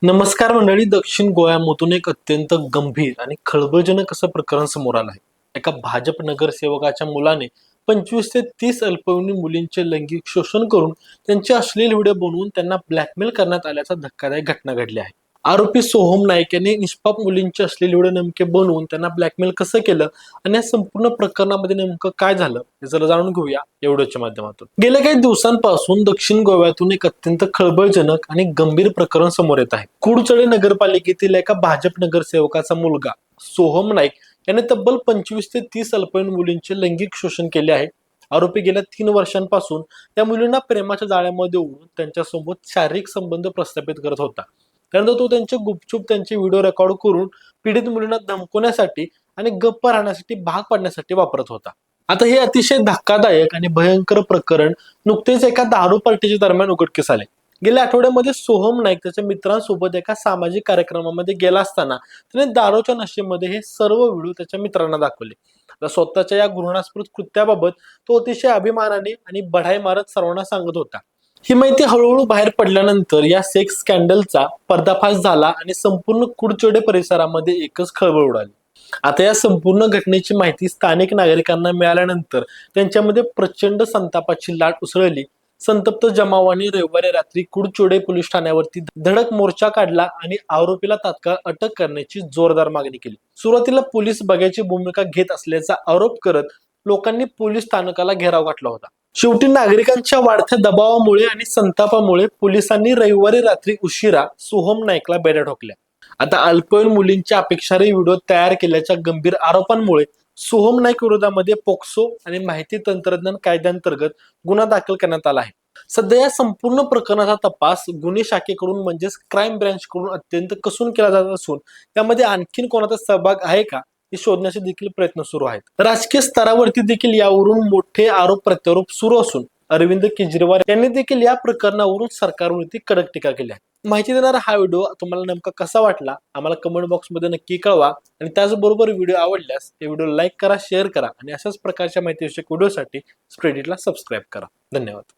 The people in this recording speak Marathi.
नमस्कार मंडळी. दक्षिण गोव्यामधून एक अत्यंत गंभीर आणि खळबळजनक असं प्रकरण समोर आलं आहे. एका भाजप नगरसेवकाच्या मुलाने 25 ते 30 अल्पवयीन मुलींचे लैंगिक शोषण करून त्यांचे अश्लील व्हिडिओ बनवून त्यांना ब्लॅकमेल करण्यात आल्याचा धक्कादायक घटना घडली आहे. आरोपी सोहम नाईक यांनी निष्पाप मुलींचे अश्लील व्हिडिओ नेमके बनवून त्यांना ब्लॅकमेल कसं केलं आणि या संपूर्ण प्रकरणामध्ये नेमकं काय झालं हे जरा जाणून घेऊया या व्हिडिओच्या माध्यमातून. गेल्या काही दिवसांपासून दक्षिण गोव्यातून एक अत्यंत खळबळजनक आणि गंभीर प्रकरण समोर येत आहे. कुडचढे नगरपालिकेतील एका भाजप नगरसेवकाचा मुलगा सोहम नाईक याने तब्बल 25 ते 30 अल्पवयीन मुलींचे लैंगिक शोषण केले आहे. आरोपी गेल्या 3 वर्षांपासून त्या मुलींना प्रेमाच्या जाळ्यामध्ये ओढून त्यांच्यासोबत शारीरिक संबंध प्रस्थापित करत होता. त्यानंतर तो त्यांचे गुपचूप त्यांचे व्हिडिओ रेकॉर्ड करून पीडित मुलींना धमकवण्यासाठी आणि गप्प राहण्यासाठी भाग पाडण्यासाठी वापरत होता. आता हे अतिशय धक्कादायक आणि भयंकर प्रकरण नुकतेच एका दारू पार्टीच्या दरम्यान उघडकीस आले. गेल्या आठवड्यामध्ये सोहम नाईक त्याच्या मित्रांसोबत एका सामाजिक कार्यक्रमामध्ये गेला असताना त्याने दारूच्या नशेमध्ये हे सर्व व्हिडिओ त्याच्या मित्रांना दाखवले. आता स्वतःच्या या घृणास्पद कृत्याबाबत तो अतिशय अभिमानाने आणि बढाई मारत सर्वांना सांगत होता. ही माहिती हळूहळू बाहेर पडल्यानंतर या सेक्स स्कॅन्डलचा पर्दाफाश झाला आणि संपूर्ण कुडचढे परिसरामध्ये एकच खळबळ उडाली. आता या संपूर्ण घटनेची माहिती स्थानिक नागरिकांना मिळाल्यानंतर त्यांच्यामध्ये प्रचंड संतापाची लाट उसळली. संतप्त जमावाने रविवारी रात्री कुडचोडे पोलीस ठाण्यावरती धडक मोर्चा काढला आणि आरोपीला तात्काळ अटक करण्याची जोरदार मागणी केली. सुरुवातीला पोलीस बघ्याची भूमिका घेत असल्याचा आरोप करत लोकांनी पोलीस स्थानकाला घेराव घातला होता. शेवटी नागरिकांच्या वाढत्या दबावामुळे आणि संतापामुळे पोलिसांनी रविवारी रात्री उशिरा सोहम नाईकला बेड्या ठोकल्या. आता अल्पवयीन मुलींच्या अपेक्षाही व्हिडिओ तयार केल्याच्या गंभीर आरोपांमुळे सोहम नाईक विरोधामध्ये पोक्सो आणि माहिती तंत्रज्ञान कायद्यांतर्गत गुन्हा दाखल करण्यात आला आहे. सध्या या संपूर्ण प्रकरणाचा तपास गुन्हे शाखेकडून म्हणजेच क्राईम ब्रँच कडून अत्यंत कसून केला जात असून त्यामध्ये आणखीन कोणाचा सहभाग आहे का हे शोधण्याचे देखील प्रयत्न सुरू आहेत. राजकीय स्तरावरती देखील यावरून मोठे आरोप प्रत्यारोप सुरू असून अरविंद केजरीवाल यांनी देखील या प्रकरणावरून सरकारवरती कडक टीका केली आहे. माहिती देणारा हा व्हिडिओ तुम्हाला नेमका कसा वाटला आम्हाला कमेंट बॉक्समध्ये नक्की कळवा आणि त्याचबरोबर व्हिडिओ आवडल्यास ते व्हिडिओ लाईक करा, शेअर करा आणि अशाच प्रकारच्या माहितीविषयक व्हिडिओसाठी स्प्रेडिटला सबस्क्राईब करा. धन्यवाद.